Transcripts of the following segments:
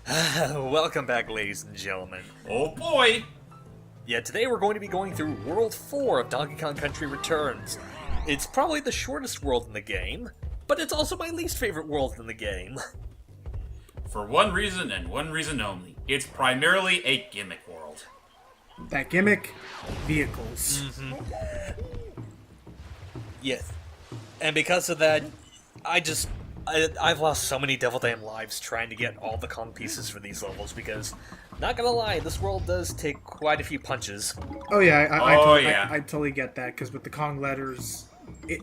Welcome back, ladies and gentlemen. Oh boy! Yeah, today we're going to be going through World 4 of Donkey Kong Country Returns. It's probably the shortest world in the game, but it's also my least favorite world in the game. For one reason and one reason only. It's primarily a gimmick world. That gimmick? Vehicles. Yes. And because of that, I've lost so many devil damn lives trying to get all the Kong pieces for these levels because, not gonna lie, this world does take quite a few punches. Oh yeah, I totally get that, because with the Kong letters,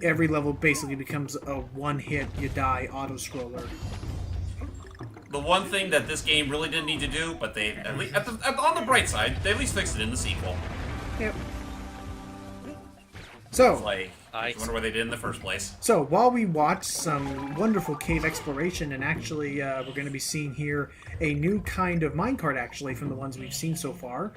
every level basically becomes a one-hit, you die auto-scroller. The one thing that this game really didn't need to do, but they, at least, on the bright side, they at least fixed it in the sequel. Yep. So, It's like, I wonder what they did in the first place. So, while we watch some wonderful cave exploration, and actually we're going to be seeing here a new kind of minecart, actually, from the ones we've seen so far.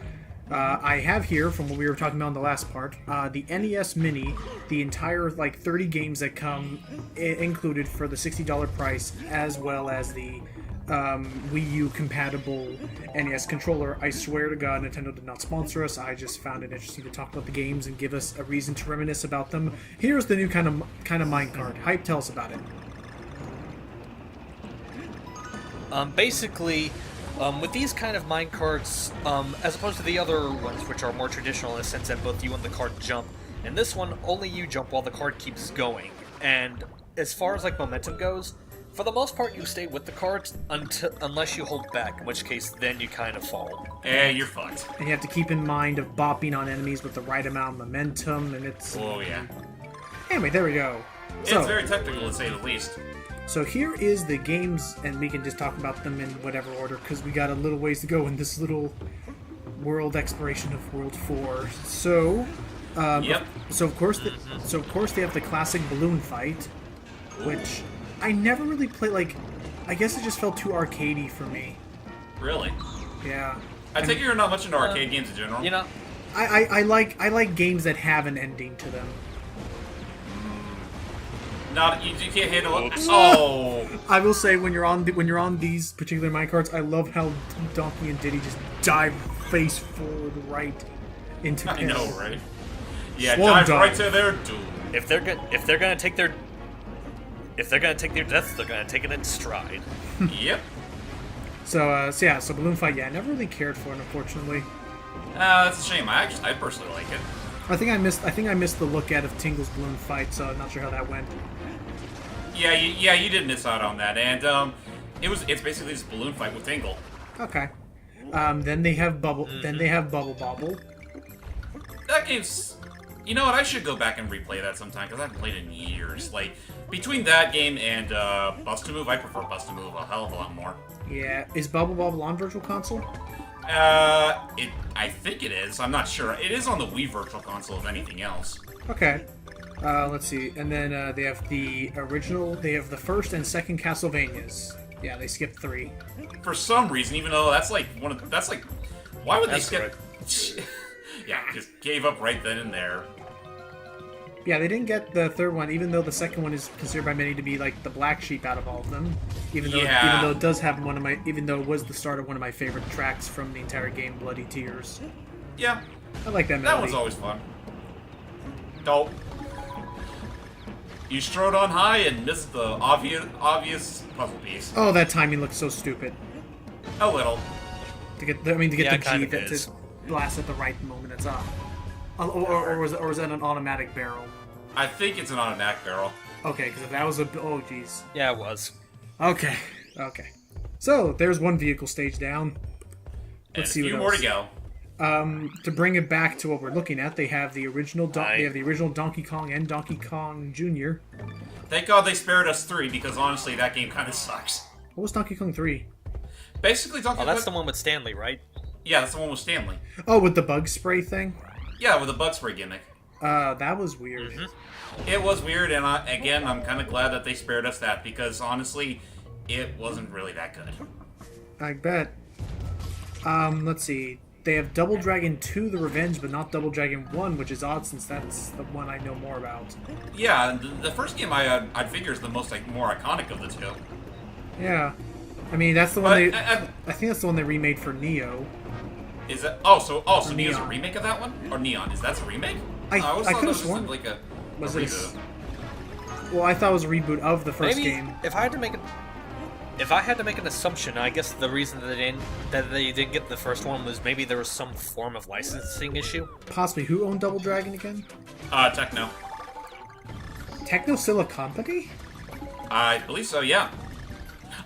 I have here, from what we were talking about in the last part, the NES Mini, the entire, 30 games that come included for the $60 price, as well as the Wii U compatible NES controller. I swear to God, Nintendo did not sponsor us. I just found it interesting to talk about the games and give us a reason to reminisce about them. Here's the new kind of minecart. Hype, tell us about it. Basically, with these kind of minecarts, as opposed to the other ones, which are more traditional in the sense that both you and the cart jump, in this one, only you jump while the cart keeps going. And as far as momentum goes, for the most part, you stay with the cart unless you hold back, in which case, then you kind of fall. You're fucked. And you have to keep in mind of bopping on enemies with the right amount of momentum, and it's... Oh, yeah. Anyway, there we go. It's So, very technical, to say the least. so here is the games, and we can just talk about them in whatever order, because we got a little ways to go in this little world exploration of World 4. So, Yep. So of course, they have the classic balloon fight, which I never really played. I guess it just felt too arcadey for me. Really? Yeah. I take it you're not much into arcade games in general. You know, I like games that have an ending to them. You can't handle it. Oh! I will say when you're on these particular minecarts, I love how Donkey and Diddy just dive face forward right into. I know, right? Yeah, Swan dive right dive. to their doom. if they're gonna take their deaths, they're gonna take it in stride. Yep. So balloon fight. Yeah, I never really cared for it, unfortunately. That's a shame. I personally like it. I think I missed the look at of Tingle's balloon fight, so I'm not sure how that went. Yeah, you did miss out on that, and it's basically this balloon fight with Tingle. Okay. Then they have Bubble. Then they have Bubble Bobble. That game's... You know what? I should go back and replay that sometime, because I haven't played it in years. Between that game and Bust-A-Move, I prefer Bust-A-Move a hell of a lot more. Yeah. Is Bubble Bobble on Virtual Console? I think it is. I'm not sure. It is on the Wii Virtual Console, if anything else. Okay. Let's see. And then they have the original. They have the first and second Castlevanias. Yeah, they skipped 3. For some reason, even though that's why would they skip? Yeah, just gave up right then and there. Yeah, they didn't get the third one, even though the second one is considered by many to be the black sheep out of all of them. Even though it does have even though it was the start of one of my favorite tracks from the entire game, Bloody Tears. Yeah, I like that melody. that one's always fun. Dope. You strode on high and missed the obvious puzzle piece. Oh, that timing looks so stupid. A little. To get the kind G of that is. to blast at the right moment it's up. Or was that an automatic barrel? I think it's an automatic barrel. Okay, because if that was oh jeez. Yeah, it was. Okay. So there's one vehicle stage down. Let's see And a few what more else. to go. To bring it back to what we're looking at, they have the original. Aye. They have the original Donkey Kong and Donkey Kong Jr. Thank God they spared us 3, because honestly, that game kind of sucks. What was Donkey Kong 3? Basically, Donkey Oh, Kong... that's the one with Stanley, right? Yeah, that's the one with Stanley. Oh, with the bug spray thing. Yeah, with the bug spray gimmick. That was weird. It was weird, and again, I'm kind of glad that they spared us that, because honestly, it wasn't really that good. I bet. Let's see. They have Double Dragon 2: The Revenge, but not Double Dragon 1, which is odd since that's the one I know more about. Yeah, the first game I'd figure is the most more iconic of the two. Yeah. I mean, that's the one But, they. I think that's the one they remade for Neo. Is that? Oh, so Neo's a Neon. remake of that one, or Neon? Is that a remake? I always I thought could that have was sworn. like a Was a it? reboot. Well, I thought it was a reboot of the first Maybe game. if I had to make an assumption, I guess the reason that they didn't get the first one was maybe there was some form of licensing issue. Possibly. Who owned Double Dragon again? Techno. Techno still a company? I believe so. Yeah.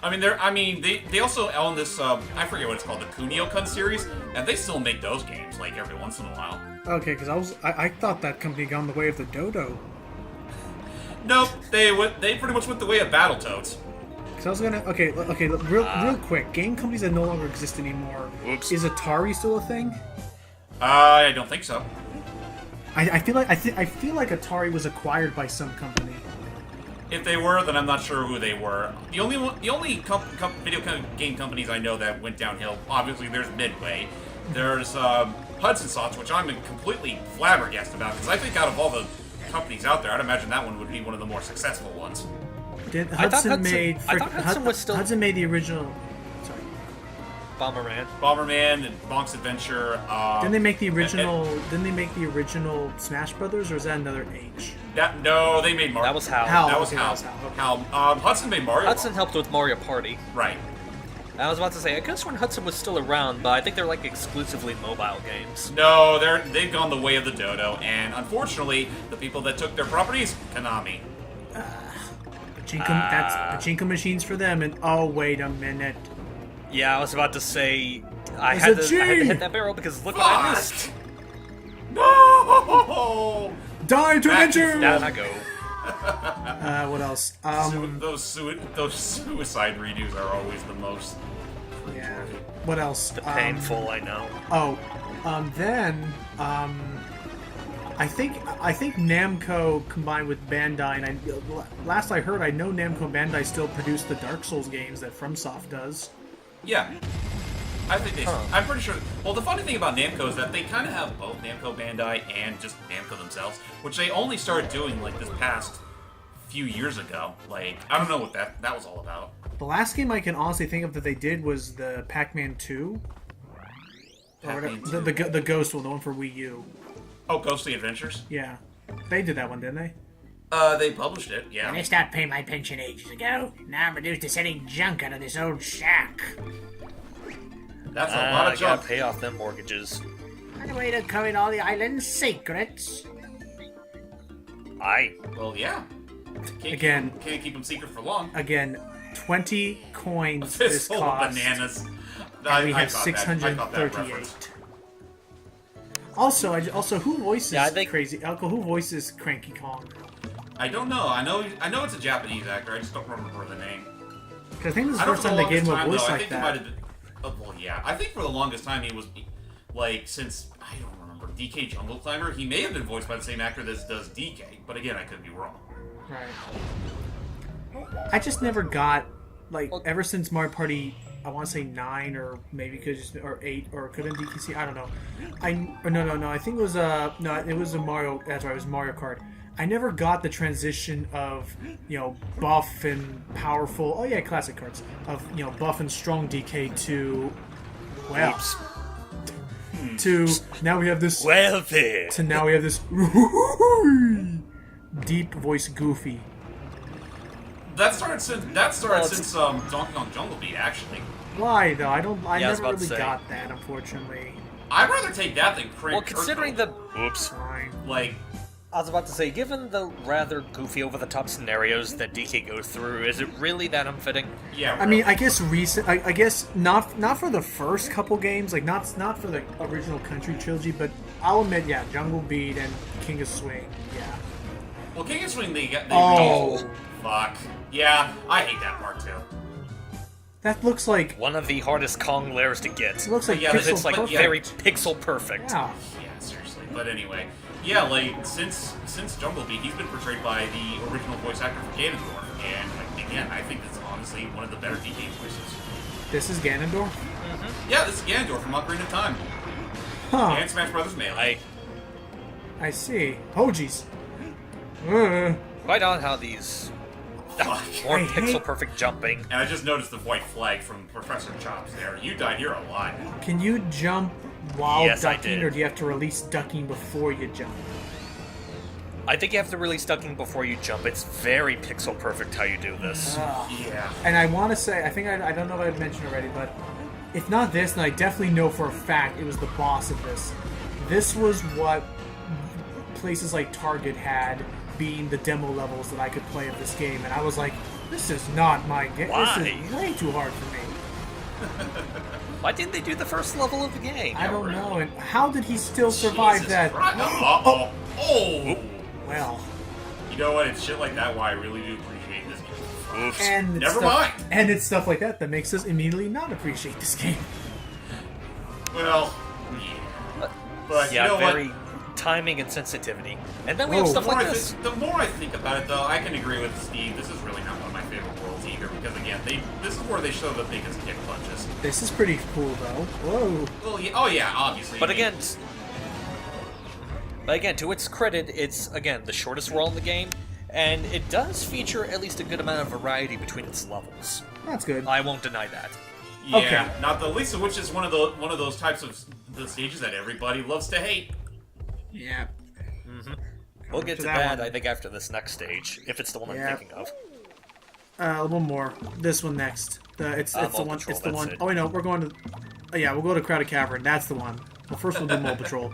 I mean, they also own this. I forget what it's called, the Kunio-kun series, and they still make those games like every once in a while. Okay, because I thought that company got in the way of the Dodo. Nope, they pretty much went the way of Battletoads. Because I was gonna. Okay, real quick. Game companies that no longer exist anymore. Whoops. Is Atari still a thing? I don't think so. I feel like Atari was acquired by some company. If they were, then I'm not sure who they were. The only video game companies I know that went downhill, obviously there's Midway, there's Hudson Soft, which I'm completely flabbergasted about, because I think out of all the companies out there, I'd imagine that one would be one of the more successful ones. I thought Hudson was still Hudson made the original. Sorry. Bomberman. And Bonk's Adventure. Didn't they make the original? Didn't they make the original Smash Brothers, or is that another H? No, they made Mario. That was Hal. Hal. That was Okay, Hal. that was Hal. Hal. Hudson made Mario. Hudson helped with Mario Party. Right. I was about to say, I guess when Hudson was still around, but I think they're like exclusively mobile games. No, they've gone the way of the dodo, and unfortunately, the people that took their properties, Konami. That's pachinko machines for them. And oh, wait a minute. Yeah, I was about to say I It's had a to G! hit that barrel because look what I Fuck! missed. No! Die to Back to adventure! Down I go. What else? Those suicide redos are always the most. Yeah. What else? Painful, I know. I think Namco combined with Bandai, and last I heard, I know Namco and Bandai still produce the Dark Souls games that FromSoft does. Yeah. I think they. Huh. I'm pretty sure. Well, the funny thing about Namco is that they kind of have both Namco Bandai and just Namco themselves, which they only started doing like this past few years ago. Like, I don't know what that was all about. The last game I can honestly think of that they did was the Pac-Man 2. Pac-Man The 2. the Ghost one, the one for Wii U. Oh, Ghostly Adventures. Yeah. They did that one, didn't they? They published it. Yeah. I stopped paying my pension ages ago. Now I'm reduced to selling junk out of this old shack. That's a lot I of junk. gotta pay off them mortgages. On the way to cover all the island's secrets. Aye. Well, yeah. Can't keep them secret for long. Again, 20 coins This this whole cost. bananas. And we have caught that. I caught that reference. 638. Also, who voices Yeah, I think- Crazy Elko? Who voices Cranky Kong? I don't know. I know it's a Japanese actor. I just don't remember the name. Because I think this is I the don't first for the time they gave longest him a time, voice though. I like think he might that. have. Well, yeah. I think for the longest time he was like since I don't remember DK Jungle Climber. He may have been voiced by the same actor that does DK, but again, I could be wrong. Right. I just never got ever since Mario Party. I want to say 9 or maybe or 8 or it could have been DKC. I don't know. No. I think it was it was a Mario. That's right. It was Mario Kart. I never got the transition of buff and powerful. Oh yeah, classic cards of buff and strong DK to Oops. to now we have this Well then. to now we have this deep voice Goofy. That started since Donkey Kong Jungle Beat. Actually, Why though? I Yeah, I was never about to really say. got that, unfortunately. I'd rather take that than Crank. Well, considering the oops, Fine. like. I was about to say, given the rather goofy, over-the-top scenarios that DK goes through, is it really that unfitting? Yeah. I mean, I guess I guess not for the first couple games, like not for the original Country trilogy, but I'll admit, yeah, Jungle Beat and King of Swing, yeah. Well, King of Swing they Oh. fuck. Yeah, I hate that part too. That looks like One of the hardest Kong lairs to get. it looks like Yeah, Because pixel it's like perfect. very pixel perfect. Yeah. Yeah, seriously. But anyway, yeah, like since Jungle Beat, he's been portrayed by the original voice actor for Ganondorf, and again, I think that's honestly one of the better DK voices. This is Ganondorf. Yeah, this is Ganondorf from Ocarina of Time Huh. and Smash Brothers Melee. I see. Oh jeez. Quite on how these fuck. More I hate- pixel-perfect jumping. And I just noticed the white flag from Professor Chops there. You died here a lot. Can you jump while Yes, I ducking, did. or do you have to release ducking before you jump? I think you have to release ducking before you jump. It's very pixel-perfect how you do this. Yeah. And I want to say, I don't know if I mentioned already, but if not this, then I definitely know for a fact it was the boss of this. This was what places like Target had being the demo levels that I could play of this game, and I was like, this is not my game. Why? This is way too hard for me. Why didn't they do the first level of the game? I don't know. And how did he still survive Jesus that? Christ. Uh-oh. Oh! Well, You know what? It's shit like that why I really do appreciate this game. Oops. and it's Never stuff, mind. And it's stuff like that that makes us immediately not appreciate this game. Well, yeah. But Yeah, you know very what? timing and sensitivity. And then we have Whoa. stuff The more, like I this. the more I think about it, though, I can agree with Steve. This is really not one of my favorite worlds either, because again, this is where they show the biggest kick punches. This is pretty cool, though. Whoa. Well, yeah, oh yeah, obviously. But I mean, again, to its credit, it's, again, the shortest world in the game, and it does feature at least a good amount of variety between its levels. That's good. I won't deny that. yeah, okay. not the least of which is one of those types of the stages that everybody loves to hate. Yeah. We'll get to to that that, one. I think, after this next stage, if it's the one Yeah. I'm thinking of. One more. This one next. It's the Mole one. Patrol, It's the that's one. it. Oh, wait, no, we're going to. Oh, yeah, we'll go to Crowded Cavern. That's the one. Well, first we'll do Mole Patrol.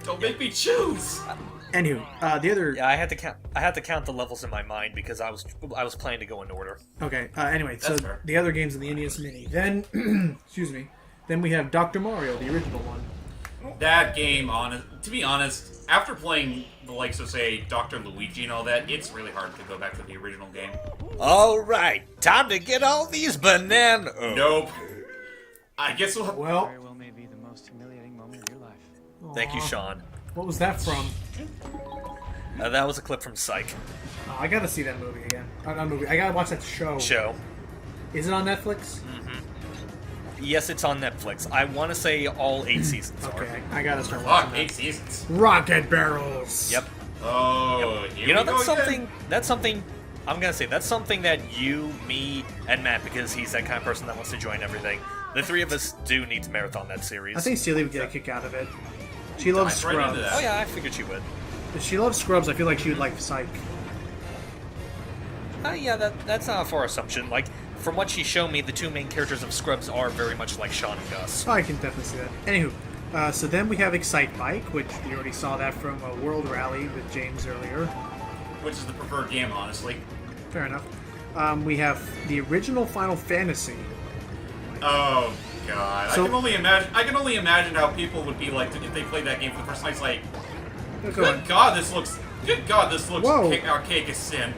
Don't make me choose. Anywho, the other. Yeah, I had to count the levels in my mind because I was planning to go in order. Okay. Anyway, so That's fair. the other games in the NES Mini. Then, excuse me. Then we have Dr. Mario, the original one. That game, to be honest, after playing the likes of, say, Dr. Luigi and all that, it's really hard to go back to the original game. All right, time to get all these bananas. Nope. I guess we'll have... Well, Very well may be the most humiliating moment of your life. Thank you, Sean. what was that from? That was a clip from Psych Oh, I gotta see that movie again. Not movie. I gotta watch that show. show. Is it on Netflix? Yes, it's on Netflix. I want to say all 8 seasons are. Okay, I gotta start Fuck, watching 8 that. seasons. Rocket barrels. Yep. Oh, here You know, we go that's something, I'm gonna say, that's something that you, me, and Matt, because he's that kind of person that wants to join everything, the three of us do need to marathon that series. I think Celia would get a kick out of it. She loves Dive right into Scrubs. that. Oh yeah, I figured you would. If she loves Scrubs, I feel like she would like Psych. Yeah, that's not a far assumption. Like, from what she showed me, the two main characters of Scrubs are very much like Sean and Gus. Oh, I can definitely see that. Anywho, so then we have Excite Bike, which we already saw that from World Rally with James earlier. Which is the preferred game, honestly. Fair enough. We have the original Final Fantasy. Oh, God. So- I can only imagine how people would be like if they played that game for the first time. It's like, Go on. good God, this looks Whoa. archaic as sin.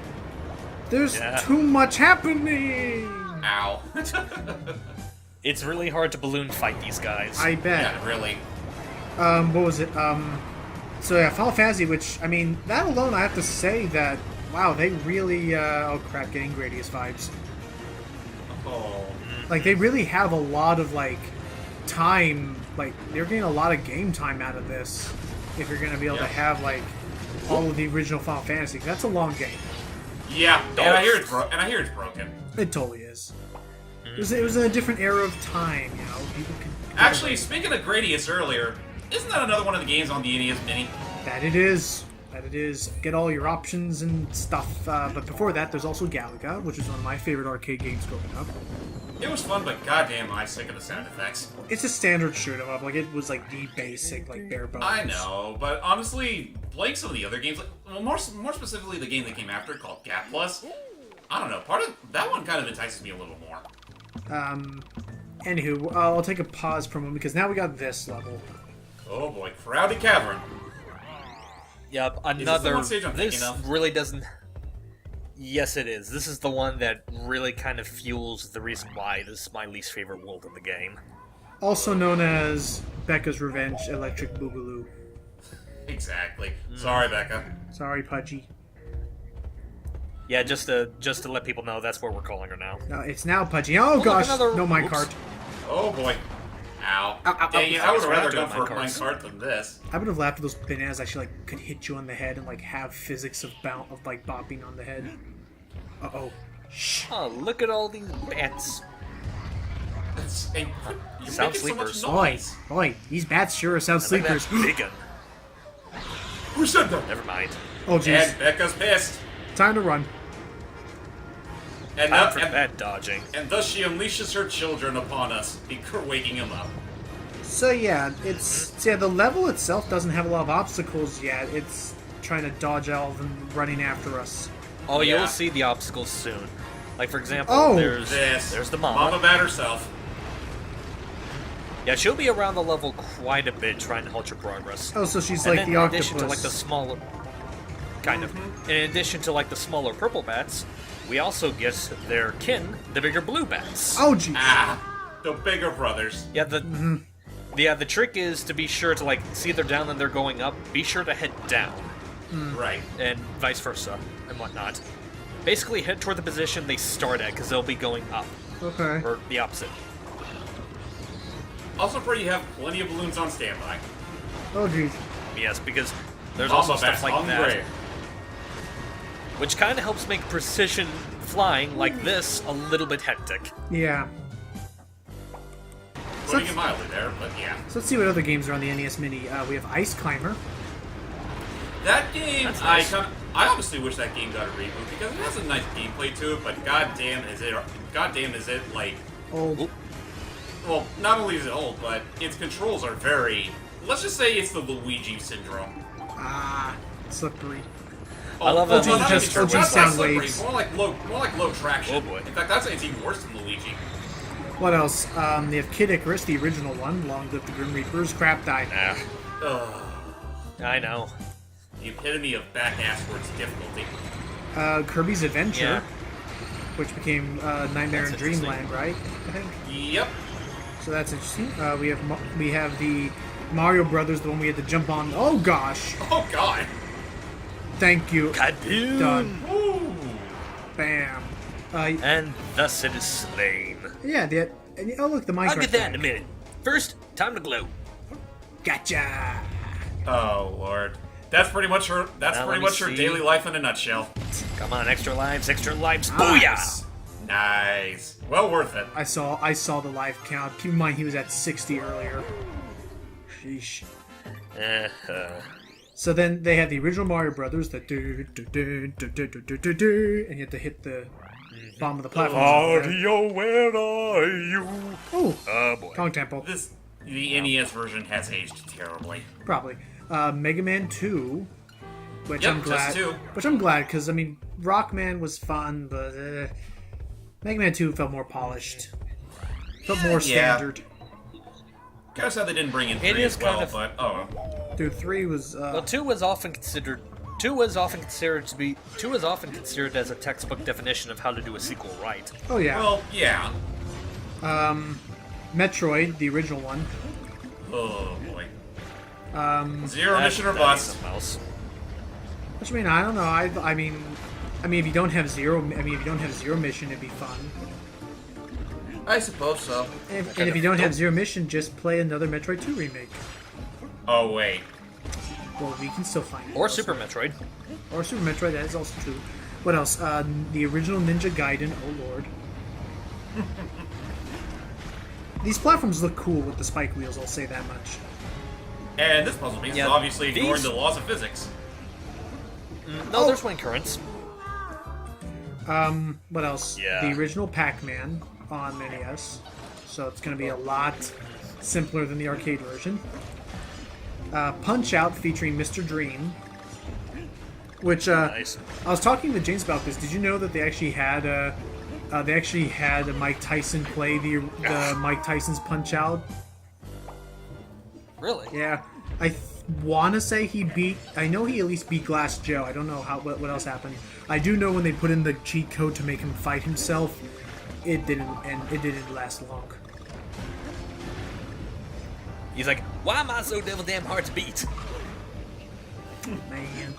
There's Yeah. too much happening! Ow. It's really hard to balloon fight these guys. I bet. Yeah, really. What was it? So yeah, Final Fantasy, which, I mean, that alone, I have to say that, wow, they really, oh crap, getting Gradius vibes. Oh. Like, they really have a lot of, like, time, like, they're getting a lot of game time out of this, if you're gonna be able to Yeah. have, like, all of the original Final Fantasy. That's a long game. Yeah, and I hear it's broken. It totally is. It was in a different era of time, you know, people could... Actually, speaking of Gradius earlier, isn't that another one of the games on the NES Mini? That it is. That it is. Get all your options and stuff. But before that, there's also Galaga, which is one of my favorite arcade games growing up. It was fun, but goddamn, I'm sick of the sound effects. It's a standard shoot 'em up. Like, it was like the basic, like, bare bones. I know, but honestly, playing some of the other games, like, well, more specifically the game that came after called Gap Plus, I don't know, part of that one kind of entices me a little more. Anywho, I'll take a pause for a moment because now we got this level. Oh boy, Crowded Cavern. Yep, this the another. one stage I'm This thinking of? really doesn't. Yes, it is. This is the one that really kind of fuels the reason why this is my least favorite world in the game. Also known as Becca's Revenge Electric Boogaloo. Exactly. Sorry, Becca. Sorry, Pudgy. Yeah, just to let people know, that's what we're calling her now. No, it's now Pudgy. Oh look, gosh, another- no oops. minecart. Oh boy. Ow. ow, Dang it, ow. I would have We're not rather doing gone for a minecarts. minecart than this. I would have laughed if those bananas actually like could hit you on the head and like have physics of like bopping on the head. Uh-oh. Shh. Oh, look at all these bats. Hey, you're Sound making so much sleepers. noise. Boy, these bats sure are sound Look at sleepers. that big one. Who said that? Never mind. Oh, jeez. And Becca's pissed. Time to run. And, Time for bat dodging. and thus she unleashes her children upon us, waking them up. So yeah, the level itself doesn't have a lot of obstacles yet. It's trying to dodge all of them running after us. Oh, Yeah. you'll see the obstacles soon. Like, for example, Oh. there's the mama. Mama bat herself. Yeah, she'll be around the level quite a bit trying to halt your progress. Oh, so she's And like then the in octopus. addition to like the smaller, kind of. In addition to like the smaller purple bats, we also get their kin, the bigger blue bats. Oh, jeez. Ah, the bigger brothers. Yeah, the trick is to be sure to like see they're down and they're going up. Be sure to head down, Right. and vice versa, and whatnot. Basically, head toward the position they start at because they'll be going up, Okay. or the opposite. Also, pray you have plenty of balloons on standby. Oh, jeez. Yes, because there's Mama also stuff bat's like hungry. that, which kind of helps make precision flying like this a little bit hectic. Yeah. Putting it mildly there, but yeah. So let's see what other games are on the NES Mini. We have Ice Climber. That game, That's nice. I honestly wish that game got a reboot because it has a nice gameplay to it, but goddamn is it like, Old. well, not only is it old, but its controls are very, let's just say it's the Luigi syndrome. Ah, slippery. I love well, that not OG even sound not that waves. slippery, more like low traction. Oh, boy. In fact, it's even worse than Luigi. What else? They have Kid Icarus, the original one. Long live the Grim Reapers. Crap died. Nah, Ugh. I know. The epitome of back-asswards difficulty. Kirby's Adventure, Yeah. which became Nightmare in That's interesting. Dreamland, right? I think. Yep. So that's interesting. We have the Mario Brothers, the one we had to jump on. Oh gosh! Oh god. Thank you. Kaboom! Done. Ooh. Bam. And thus it is slain. Yeah. Oh look, the Minecraft. I'll get that in a bag. minute. First, time to glow. Gotcha. Oh lord. That's pretty much her. That's Now pretty let me much her see. daily life in a nutshell. Come on, extra lives, Nice. booyah! Nice. Well worth it. I saw the live count. Keep in mind he was at 60 earlier. Sheesh. Uh-huh. So then they have the original Mario Brothers, the do do do do do do do do do, and you have to hit the bottom of the platform. Mario, where are you? Oh, Oh boy. Kong Temple, The NES version has aged terribly. probably. Mega Man 2, which Yep, I'm glad. just 2. Which I'm glad because I mean, Rockman was fun, but Mega Man 2 felt more polished, felt more Yeah. standard. Kind of sad they didn't bring in 3 is as well, kind of- but oh well. Dude, 3 was. Well, two was often considered as a textbook definition of how to do a sequel right. Oh yeah. Well, yeah. Metroid, the original one. Oh boy. Zero That- mission or that bust. is a mouse. Which I mean, I don't know. I mean, if you don't have zero mission, it'd be fun. I suppose so. And if you don't have zero mission, just play another Metroid 2 remake. Oh wait. Well, we can still find it. Or Super Metroid. Or Super Metroid, that is also true. What else? The original Ninja Gaiden, oh lord. These platforms look cool with the spike wheels, I'll say that much. And this puzzle piece Yeah, is obviously ignoring these- the laws of physics. No, there's wind currents. What else? Yeah. The original Pac-Man on NES. So it's going to be a lot simpler than the arcade version. Punch-Out featuring Mr. Dream. Which, Nice. I was talking to James about this. Did you know that they actually had Mike Tyson play the Mike Tyson's Punch-Out? Really? Yeah, I want to say he beat. I know he at least beat Glass Joe. I don't know what else happened. I do know when they put in the cheat code to make him fight himself, it didn't last long. He's like, why am I so devil damn hard to beat? Man.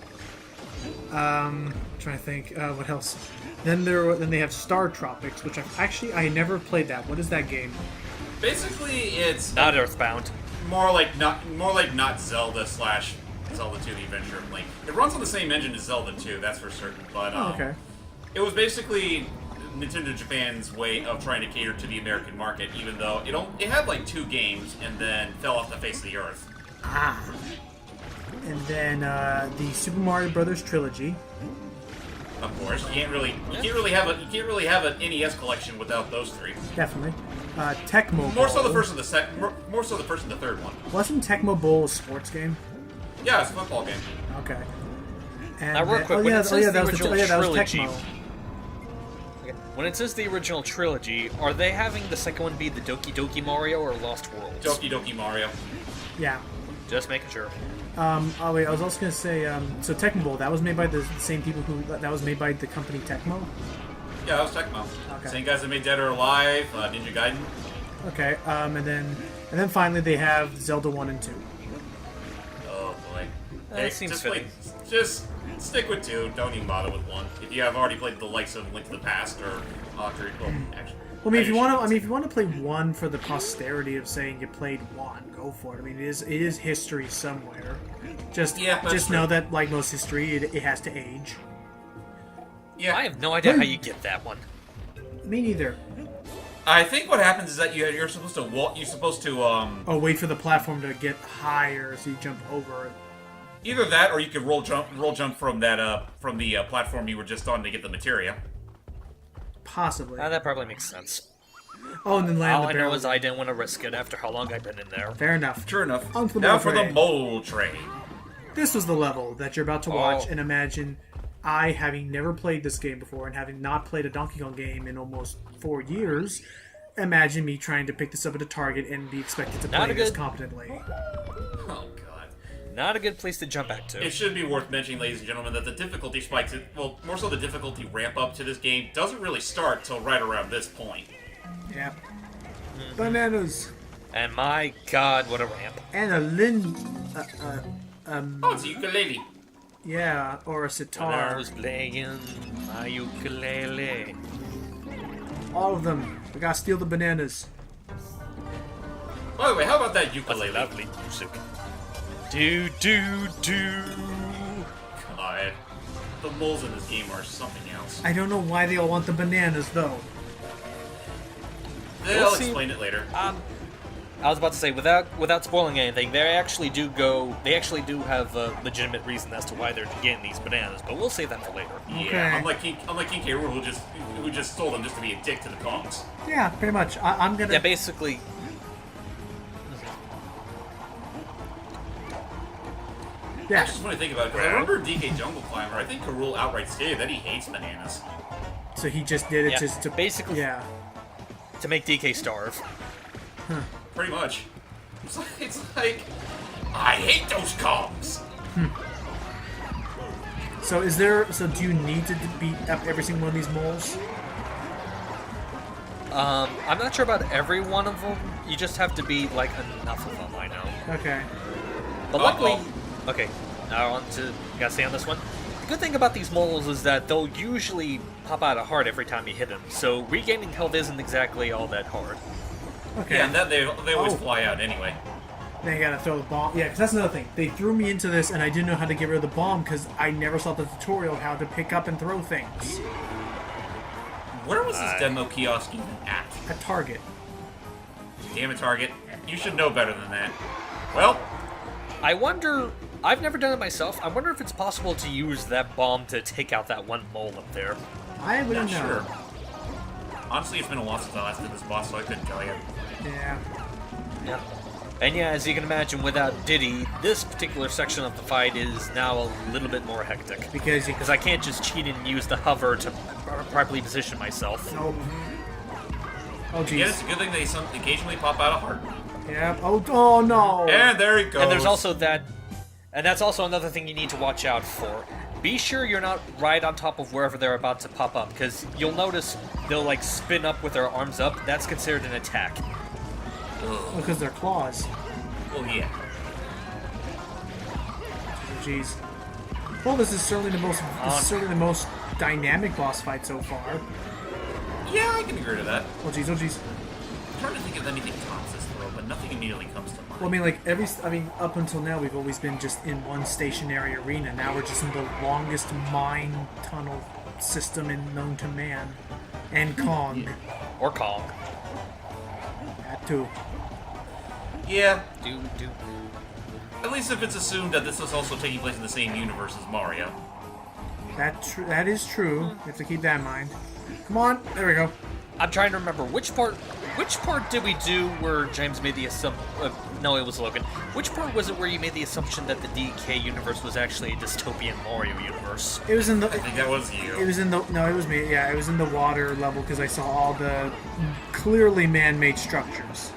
Trying to think. What else? Then they have Star Tropics, which I never played that. What is that game? Basically, it's Not Earthbound. more like not Zelda / Zelda 2: The Adventure of Link. It runs on the same engine as Zelda 2, that's for certain. But Oh, okay. It was basically Nintendo Japan's way of trying to cater to the American market, even though it had like 2 games and then fell off the face of the earth. Ah. And then the Super Mario Brothers trilogy. Of course, you can't really have an NES collection without those 3. Definitely. Tecmo More so the Bowl. first and the third one. Wasn't Tecmo Bowl a sports game? Yeah, it's a football game. Okay. And Now, real then- quick, when it says the that was original that was trilogy, Tecmo. when it says the original trilogy, are they having the second one be the Doki Doki Mario or Lost Worlds? Doki Doki Mario. Yeah. Just making sure. Oh wait, I was also gonna say, so Tecmo Bowl, that was made by the same people that was made by the company Tecmo? Yeah, that was Tecmo. Okay. Same guys that made Dead or Alive, Ninja Gaiden. Okay, and then finally they have Zelda 1 and 2. Oh boy. That seems fitting. Just stick with 2. Don't even bother with 1. If you have already played the likes of Link to the Past or Ocarina, well, actually. Well, I mean, if you want to play 1 for the posterity of saying you played 1, go for it. I mean, it is history somewhere. Just know that, like most history, it has to age. Yeah. I have no idea how you get that one. Me neither. I think what happens is that you're supposed to walk. You're supposed to Oh, wait for the platform to get higher so you jump over it. either that or you could roll jump from that from the platform you were just on to get the materia. Possibly. That probably makes sense. Oh, and then land All the I know barrel. is I didn't want to risk it after how long I've been in there. Fair enough. Sure enough. On to the Now mole for the train. mole train. This was the level that you're about to watch, Oh. and imagine I, having never played this game before and having not played a Donkey Kong game in almost 4 years, imagine me trying to pick this up at a Target and be expected to Not play a this good- competently. Oh god. Not a good place to jump back to. It should be worth mentioning, ladies and gentlemen, that the difficulty spikes. Well, more so the difficulty ramp up to this game doesn't really start till right around this point. Yeah. Bananas. And my god, what a ramp. And a Oh, it's a ukulele. yeah, or a When I sitar. was playing my ukulele. All of them. We gotta steal the bananas. By the way, how about that That's ukulele? lovely music. Do do do. God, the moles in this game are something else. I don't know why they all want the bananas, though. They'll We'll see. explain it later. I was about to say, without spoiling anything, they actually do have a legitimate reason as to why they're getting these bananas, but we'll save that for later. Okay. Yeah, unlike King K. Rool, who just stole them just to be a dick to the Kongs. Yeah, pretty much. I'm gonna... Yeah, basically, Yeah. It's just funny to think about it, because I remember DK Jungle Climber, I think K. Rool outright stated that he hates bananas. So he just did it Yeah, just to... basically- Yeah. to make DK starve. Pretty much. It's like I hate those Kongs! So do you need to beat up every single one of these moles? I'm not sure about every one of them. You just have to be like enough of them, I know. Okay. But luckily, okay. Now on to gotta stay on this one. The good thing about these moles is that they'll usually pop out a heart every time you hit them, so regaining health isn't exactly all that hard. Okay. Yeah, and that they always Oh. fly out anyway. Then you gotta throw the bomb. Yeah, because that's another thing. They threw me into this, and I didn't know how to get rid of the bomb because I never saw the tutorial how to pick up and throw things. Where was this demo kiosk even at? At Target. Damn it, Target. You should know better than that. Well, I wonder. I've never done it myself. I wonder if it's possible to use that bomb to take out that one mole up there. I wouldn't not know. sure. Honestly, it's been a while since I last did this boss, so I couldn't tell you. Yeah. Yeah. And yeah, as you can imagine, without Diddy, this particular section of the fight is now a little bit more hectic. Because I can't just cheat and use the hover to properly position myself. Oh. Oh, Yeah, jeez. it's a good thing they occasionally pop out a heart. Yeah. Oh no. And there he goes. And there's also that, and that's also another thing you need to watch out for. Be sure you're not right on top of wherever they're about to pop up, because you'll notice they'll like spin up with their arms up. That's considered an attack. Because they're claws. Well, yeah. Oh, jeez. Well, this is certainly the most dynamic boss fight so far. Yeah, I can agree to that. Oh jeez. Oh jeez. I'm trying to think of anything tops this throw, but nothing immediately comes to mind. Well, I mean, up until now, we've always been just in one stationary arena. Now we're just in the longest mine tunnel system known to man. And Kong. Or Kong. That too. Yeah, Do. at least if it's assumed that this is also taking place in the same universe as Mario. That is true. You have to keep that in mind. Come on. There we go. I'm trying to remember which part did we do where James made the assumption. No, it was Logan. Which part was it where you made the assumption that the DK universe was actually a dystopian Mario universe? It was in the. I think that was you. It was in the. No, it was me. Yeah, it was in the water level because I saw all the clearly man-made structures.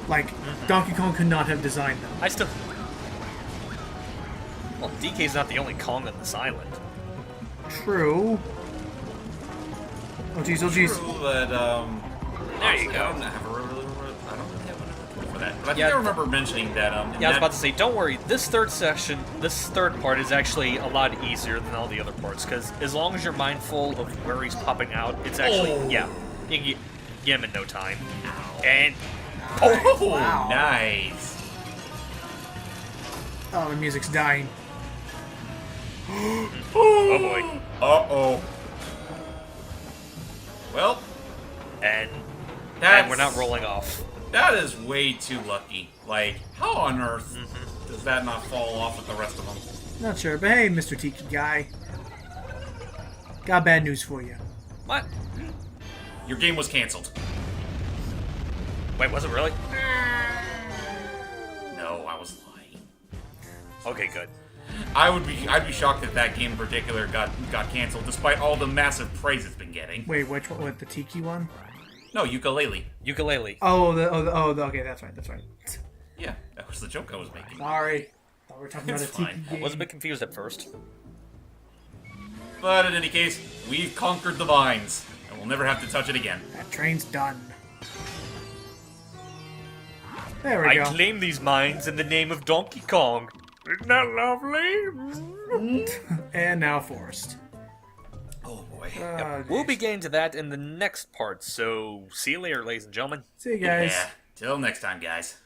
Like, Donkey Kong could not have designed them. I still. Well, DK's not the only Kong on this island. True. Oh jeez, oh jeez. True, but There you honestly, go. I don't really have a report for that. But I think Yeah. I remember mentioning that. Yeah, I was about to say, don't worry. This third part is actually a lot easier than all the other parts, because as long as you're mindful of where he's popping out, it's actually, yeah, you can get him in no time. And, Oh, Wow. nice. Oh, the music's dying. oh boy. Uh-oh. Well, And that's, we're not rolling off. That is way too lucky. Like, how on earth does that not fall off with the rest of them? Not sure, but hey, Mr. Tiki Guy. Got bad news for you. What? Your game was canceled. Wait, was it really? No, I was lying. Okay, good. I'd be shocked if that game in particular got canceled, despite all the massive praise it's been getting. Wait, which one? What, the Tiki one? No, ukulele. Ukulele. Okay, that's right. Yeah, that was the joke I was making. Sorry. Thought we were talking about a It's Tiki fine. I game. was a bit confused at first. But in any case, we've conquered the mines, and we'll never have to touch it again. That train's done. There we I go. claim these mines in the name of Donkey Kong. Isn't that lovely? And now Forest. Oh boy. We'll be getting to that in the next part, so see you later, ladies and gentlemen. See you guys. Yeah. Till next time, guys.